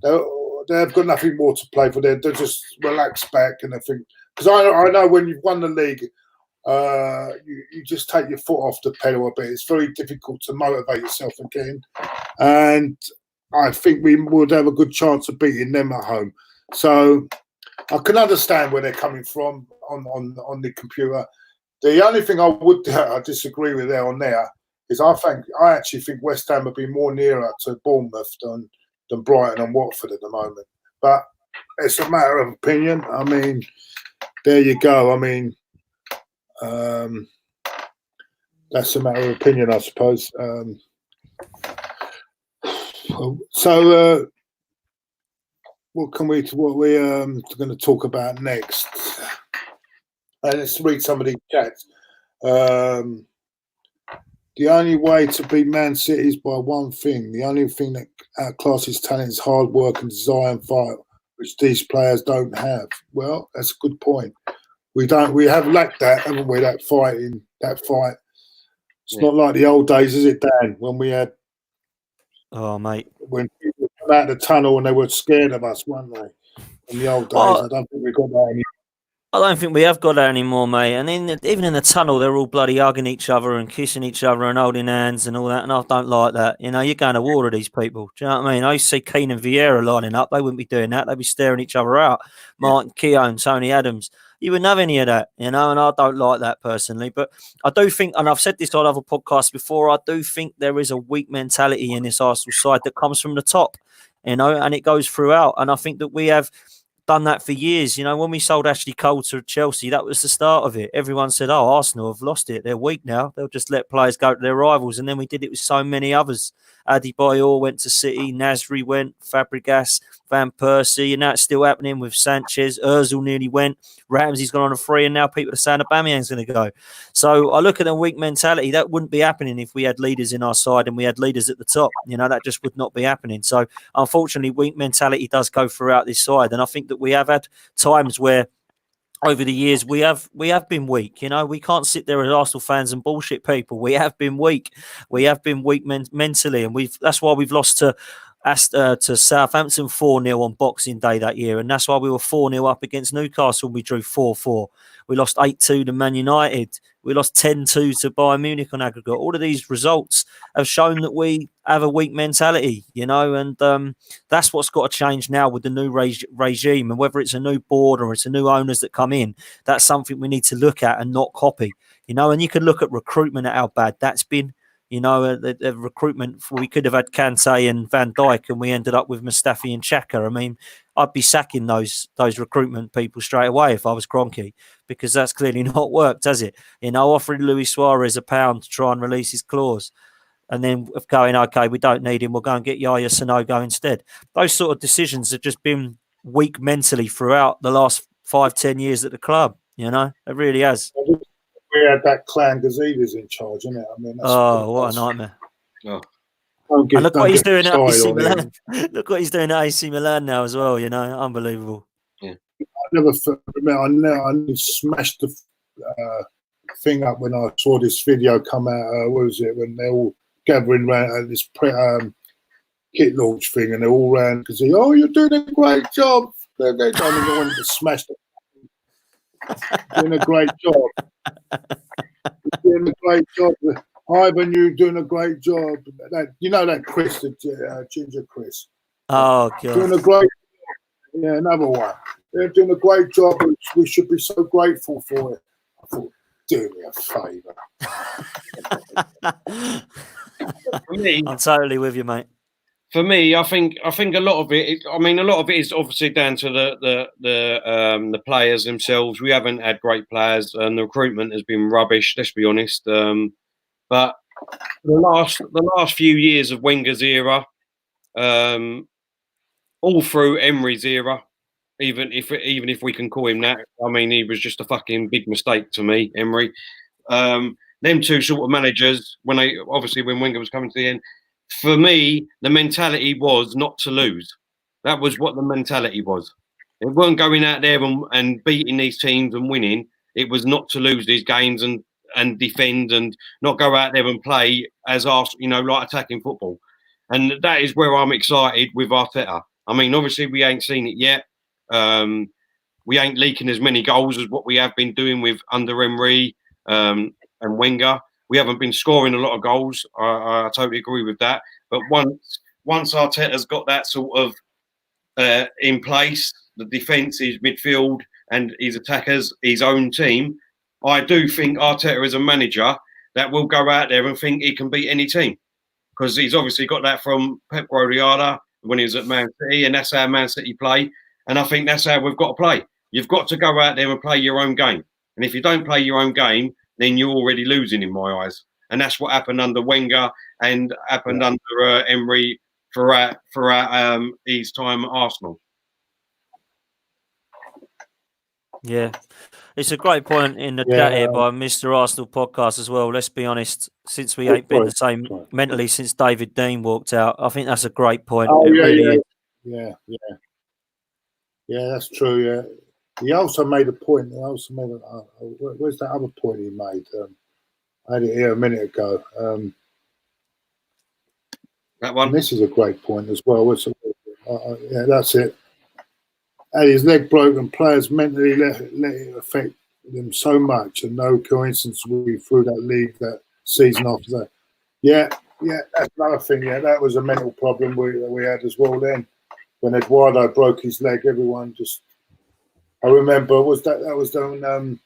they've got nothing more to play for. They're just relaxed back and I think because I know when you've won the league, you just take your foot off the pedal a bit. It's very difficult to motivate yourself again, and I think we would have a good chance of beating them at home. So I can understand where they're coming from on the computer. The only thing I disagree with there is I actually think West Ham would be more nearer to Bournemouth than Brighton and Watford at the moment. But it's a matter of opinion. I mean, there you go. I mean, that's a matter of opinion, I suppose. So, what we're going to talk about next? Let's read some of these chats. The only way to beat Man City is by one thing. The only thing that outclasses talent is hard work and desire and fight, which these players don't have. Well, that's a good point. We have lacked that, haven't we? That fight. It's not like the old days, is it, Dan? When we had, mate, when people come out of the tunnel and they were scared of us, weren't they? In the old days, I don't think we got that anymore. I don't think we have got that anymore, mate. And even in the tunnel, they're all bloody hugging each other and kissing each other and holding hands and all that. And I don't like that. You know, you're going to war with these people. Do you know what I mean? I used to see Keane and Vieira lining up. They wouldn't be doing that. They'd be staring each other out. Martin Keown, Tony Adams. You wouldn't have any of that, you know, and I don't like that personally. But I do think, and I've said this on other podcasts before, I do think there is a weak mentality in this Arsenal side that comes from the top, you know, and it goes throughout. And I think that we have done that for years. You know, when we sold Ashley Cole to Chelsea, that was the start of it. Everyone said, oh, Arsenal have lost it. They're weak now. They'll just let players go to their rivals. And then we did it with so many others. Adebayor went to City. Nasri went. Fabregas, Van Persie. And that's still happening with Sanchez. Ozil nearly went. Ramsey's gone on a free. And now people are saying Aubameyang's going to go. So I look at the weak mentality. That wouldn't be happening if we had leaders in our side and we had leaders at the top. You know, that just would not be happening. So unfortunately, weak mentality does go throughout this side. And I think that we have had times where over the years we have been weak. You know, we can't sit there as Arsenal fans and bullshit people. We have been weak. We have been weak mentally, and that's why we've lost to Southampton 4-0 on Boxing Day that year, and that's why we were 4-0 up against Newcastle. We drew 4-4. We lost 8-2 to Man United. We lost 10-2 to Bayern Munich on aggregate. All of these results have shown that we have a weak mentality, you know, and that's what's got to change now with the new regime. And whether it's a new board or it's a new owners that come in, that's something we need to look at and not copy, you know. And you can look at recruitment at how bad that's been. You know, the recruitment, we could have had Kante and Van Dijk, and we ended up with Mustafi and Xhaka. I mean, I'd be sacking those recruitment people straight away if I was Kroenke, because that's clearly not worked, has it? You know, offering Luis Suarez £1 to try and release his clause, and then going, okay, we don't need him, we'll go and get Yaya Sanogo instead. Those sort of decisions have just been weak mentally throughout the last 5-10 years at the club. You know, it really has. We had that clan Gazidis in charge, isn't it? I mean, what a nightmare. Oh. And look what he's doing at AC Milan. Look what he's doing at AC Milan now as well, you know, unbelievable. Yeah. I never smashed the thing up when I saw this video come out. What was it? When they're all gathering around at this kit launch thing, and they're all around because oh, you're doing a great job. They don't even want to smash the doing a great job. You're doing a great job. Ivan, you're doing a great job. You know that Chris, Ginger Chris. Oh, God. Doing a great job. Yeah, another one. They're doing a great job. We should be so grateful for it. I thought, do me a favour. I'm totally with you, mate. For me, I think a lot of it. A lot of it is obviously down to the players themselves. We haven't had great players, and the recruitment has been rubbish. Let's be honest. But the last few years of Wenger's era, all through Emery's era, even if we can call him that, I mean, he was just a fucking big mistake to me, Emery. Them two sort of managers, when Wenger was coming to the end. For me, the mentality was not to lose. That was what the mentality was. It weren't going out there and beating these teams and winning. It was not to lose these games and defend and not go out there and play as Arsenal, you know, like attacking football. And that is where I'm excited with Arteta. I mean, obviously, we ain't seen it yet. We ain't leaking as many goals as what we have been doing with under Emery and Wenger. We haven't been scoring a lot of goals. I totally agree with that. But once Arteta's got that sort of in place, the defence, his midfield and his attackers, his own team, I do think Arteta is a manager that will go out there and think he can beat any team. Because he's obviously got that from Pep Guardiola when he was at Man City, and that's how Man City play. And I think that's how we've got to play. You've got to go out there and play your own game. And if you don't play your own game, then you're already losing in my eyes. And that's what happened under Wenger and happened under Emery throughout his time at Arsenal. Yeah. It's a great point in the chat here by Mr. Arsenal podcast as well. Let's be honest, since we ain't been the same mentally since David Dean walked out, I think that's a great point. Oh, it really is. Yeah, that's true. Yeah, he also made a point. Where's that other point he made? I had it here a minute ago. That one. This is a great point as well. Yeah, that's it. Had his leg broken, players mentally let it affect them so much, and no coincidence we threw that league that season after that. Yeah, that's another thing. Yeah, that was a mental problem we had as well then. When Eduardo broke his leg, everyone just. I remember that was when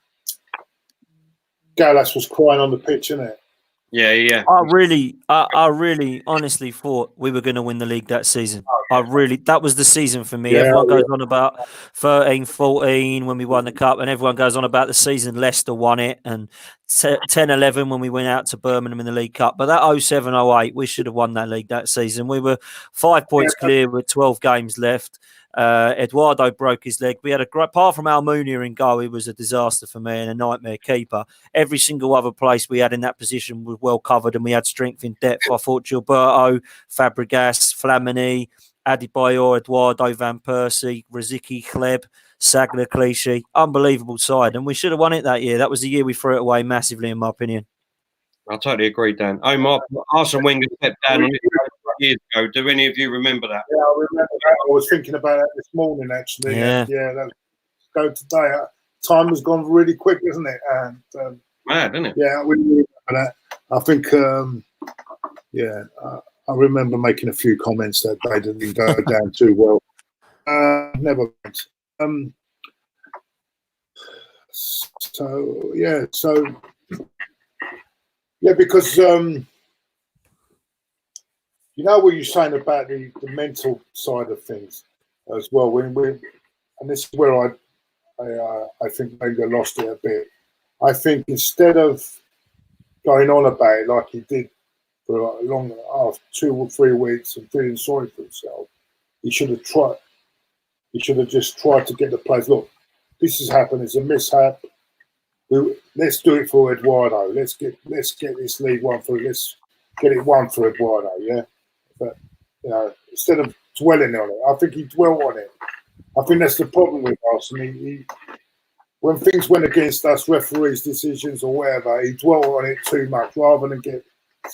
Gallas was crying on the pitch, innit? Yeah. I really honestly thought we were going to win the league that season. That was the season for me. Everyone goes on about 13-14 when we won the cup, and everyone goes on about the season Leicester won it, and 10-11 when we went out to Birmingham in the League Cup. But that 07-08, we should have won that league that season. We were 5 points clear with 12 games left. Eduardo broke his leg. We had apart from Almunia in goal, he was a disaster for me and a nightmare keeper. Every single other place we had in that position was well covered, and we had strength in depth. I thought Gilberto, Fabregas, Flamini, Adebayor, Eduardo, Van Persie, Rosicky, Hleb, Sagna, Clichy, unbelievable side, and we should have won it that year. That was the year we threw it away massively, in my opinion. I totally agree, Dan. Arsene Wenger stepped down on it years ago. Do any of you remember that? Yeah, I remember that. I was thinking about that this morning, actually. Yeah, that go today. Time has gone really quick, isn't it? And mad, isn't it? Yeah, we remember that. I think, I remember making a few comments that day that didn't go down too well. Never mind. Because you know what you're saying about the mental side of things as well. And this is where I think Wenger lost it a bit. I think instead of going on about it like he did for a long 2 or 3 weeks and feeling sorry for himself, he should have tried. He should have just tried to get the players. Look, this has happened. It's a mishap. Let's do it for Eduardo. Let's get this league won for. Let's get it won for Eduardo. Yeah, but instead of dwelling on it, I think he dwelled on it. I think that's the problem with us. And when things went against us, referees' decisions or whatever, he dwelled on it too much rather than say,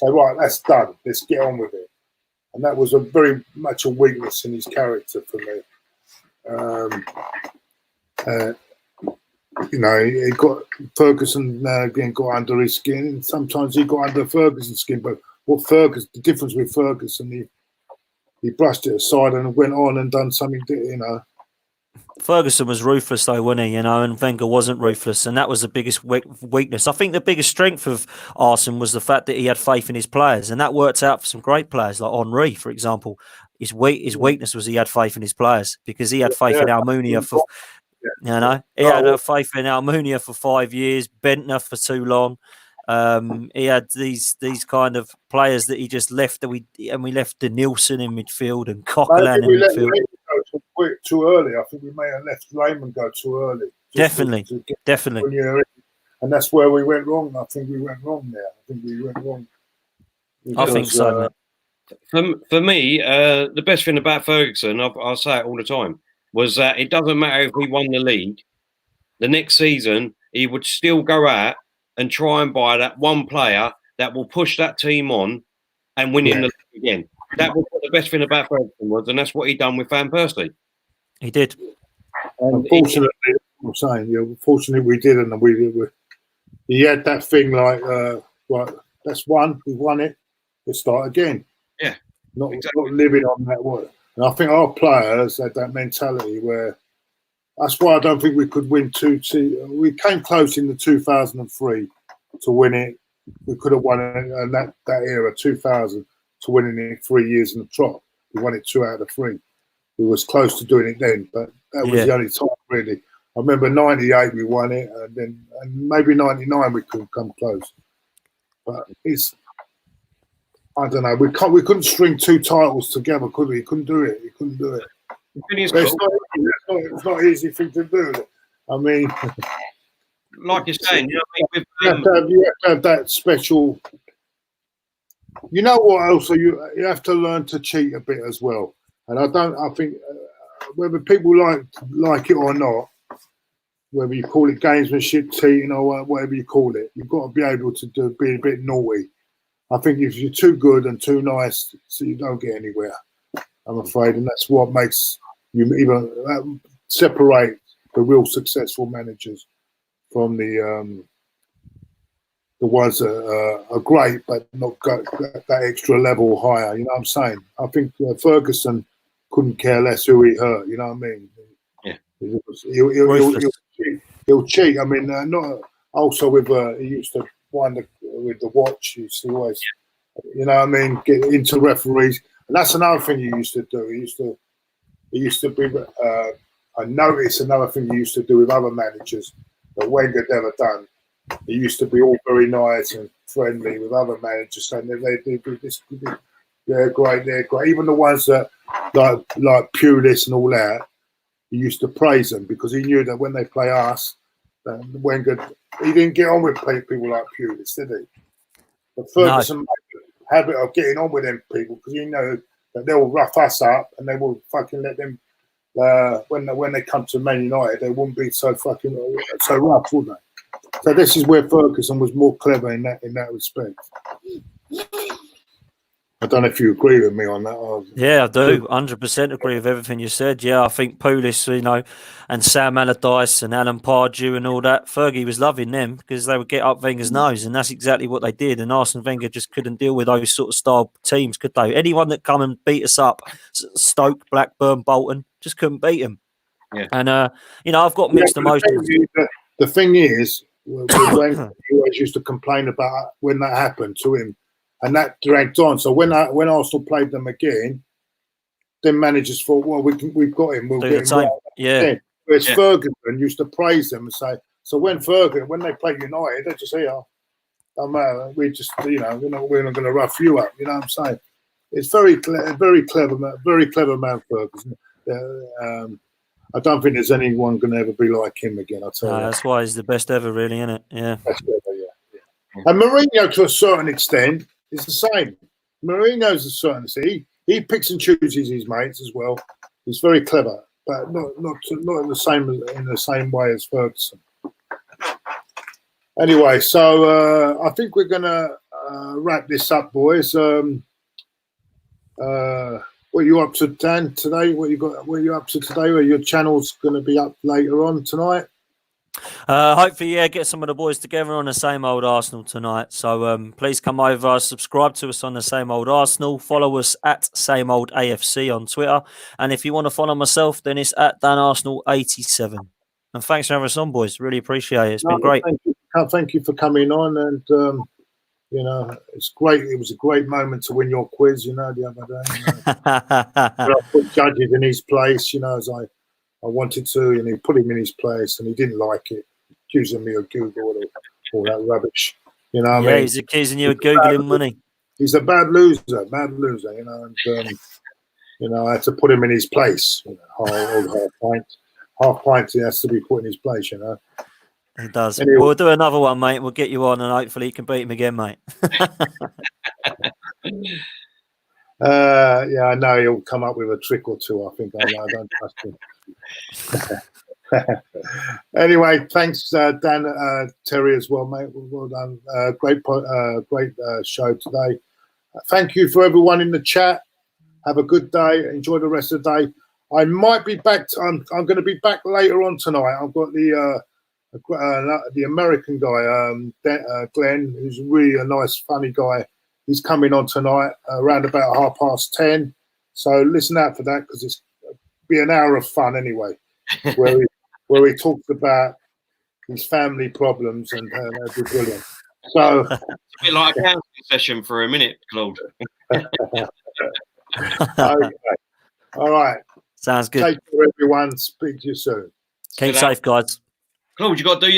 right, that's done. Let's get on with it. And that was very much a weakness in his character for me. He got Ferguson again got under his skin. Sometimes he got under Ferguson's skin, but the difference with Ferguson, he brushed it aside and went on and done something. Ferguson was ruthless though, wasn't he? And Wenger wasn't ruthless, and that was the biggest weakness. I think the biggest strength of Arsene was the fact that he had faith in his players, and that worked out for some great players like Henry, for example. His weakness was he had faith in his players because he had faith in Almunia for. He had faith in Almunia for 5 years, Bentner for too long. He had these kind of players that he just left. We left De Nielsen in midfield and Coquelin in midfield. Too early. I think we may have left Raymond go too early. Definitely. And that's where we went wrong. I think we went wrong there. I think so. For me, the best thing about Ferguson, I'll say it all the time, was that it doesn't matter if we won the league. The next season, he would still go out and try and buy that one player that will push that team on and win in the league again. That was what the best thing about Ferguson was, and that's what he done with Van Persie. He did. Unfortunately, we didn't. And he had that thing like, right, that's one. We won it. Let's start again. Yeah, not living on that word. And I think our players had that mentality where that's why I don't think we could win we came close in the 2003 to win it. We could have won it in that era, 2000, to winning it 3 years in the trot. We won it 2 out of 3. We was close to doing it then, but that was the only time really. I remember 98 we won it, and maybe 99 we couldn't come close. But I don't know. We couldn't string 2 titles together, could we? Couldn't do it. It's not an easy thing to do. I mean, like you're saying, you have to have that special. You know what? Also, you have to learn to cheat a bit as well. And I think whether people like it or not, whether you call it gamesmanship, cheating, or whatever you call it, you've got to be able to be a bit naughty. I think if you're too good and too nice, so you don't get anywhere, I'm afraid. And that's what makes you even separate the real successful managers from the ones that are great but not got that extra level higher. You know what I'm saying? I think Ferguson couldn't care less who he hurt. You know what I mean? Yeah. He'll cheat. I mean, not also with he used to wind with the watch. He used to always, you know what I mean, get into referees, and that's another thing he used to do. He used to be. I noticed another thing he used to do with other managers that Wenger never done. He used to be all very nice and friendly with other managers, saying they do this. They're great. Even the ones that like Pulis and all that. He used to praise them because he knew that when they play us, Wenger, he didn't get on with people like Pulis, did he? But Ferguson made a habit of getting on with them people because he know that they'll rough us up and they will fucking let them. When they come to Man United, they wouldn't be so rough, would they? So this is where Ferguson was more clever in that respect. I don't know if you agree with me on that. Yeah, I do. 100% agree with everything you said. Yeah, I think Pulis, and Sam Allardyce and Alan Pardew and all that, Fergie was loving them because they would get up Wenger's nose, and that's exactly what they did. And Arsene Wenger just couldn't deal with those sort of style teams, could they? Anyone that come and beat us up, Stoke, Blackburn, Bolton, just couldn't beat them. Yeah. And, I've got mixed emotions. The thing is, Wenger always used to complain about when that happened to him. And that dragged on. So when Arsenal played them again, then managers thought, well, we've got him. We'll get him. Right. Yeah. Whereas Ferguson used to praise them and say, so when they played United, they just say, we just, we're not going to rough you up. You know what I'm saying? It's very clever man, Ferguson. I don't think there's anyone going to ever be like him again. I'll tell you. That's why he's the best ever, really, isn't it? Yeah. Best ever, yeah. And Mourinho, to a certain extent, is the same. Mourinho's a certain extent. He picks and chooses his mates as well. He's very clever, but not in the same way as Ferguson. Anyway, so I think we're gonna wrap this up, boys. What are you up to, Dan, today? What are you up to today? Or your channel's going to be up later on tonight? Hopefully, get some of the boys together on the Same Old Arsenal tonight. So please come over, subscribe to us on the Same Old Arsenal, follow us at Same Old AFC on Twitter, and if you want to follow myself, then it's at DanArsenal87. And thanks for having us on, boys. Really appreciate it. It's been great. Thank you for coming on, and it's great. It was a great moment to win your quiz, the other day. I put Judges in his place, as I wanted to, and he put him in his place, and he didn't like it, accusing me of Google and all that rubbish. What I mean? He's accusing you of Googling money. He's a bad loser, and I had to put him in his place. Half pint, he has to be put in his place. He does. Anyway. We'll do another one, mate. We'll get you on, and hopefully you can beat him again, mate. I know he'll come up with a trick or two. I think I don't trust him. Anyway, thanks, Dan, Terry as well, mate. Well done. Great show today. Thank you for everyone in the chat. Have a good day. Enjoy the rest of the day. I might be back. I'm going to be back later on tonight. I've got the American guy, Glenn, who's really a nice, funny guy. He's coming on tonight around about 10:30. So listen out for that, because it's be an hour of fun anyway, where he talks about his family problems, and that'd be brilliant. So it's a bit like a counselling session for a minute, Claude. Okay. All right. Sounds good. Take care, everyone. Speak to you soon. Keep safe, guys. Claude, you got to do your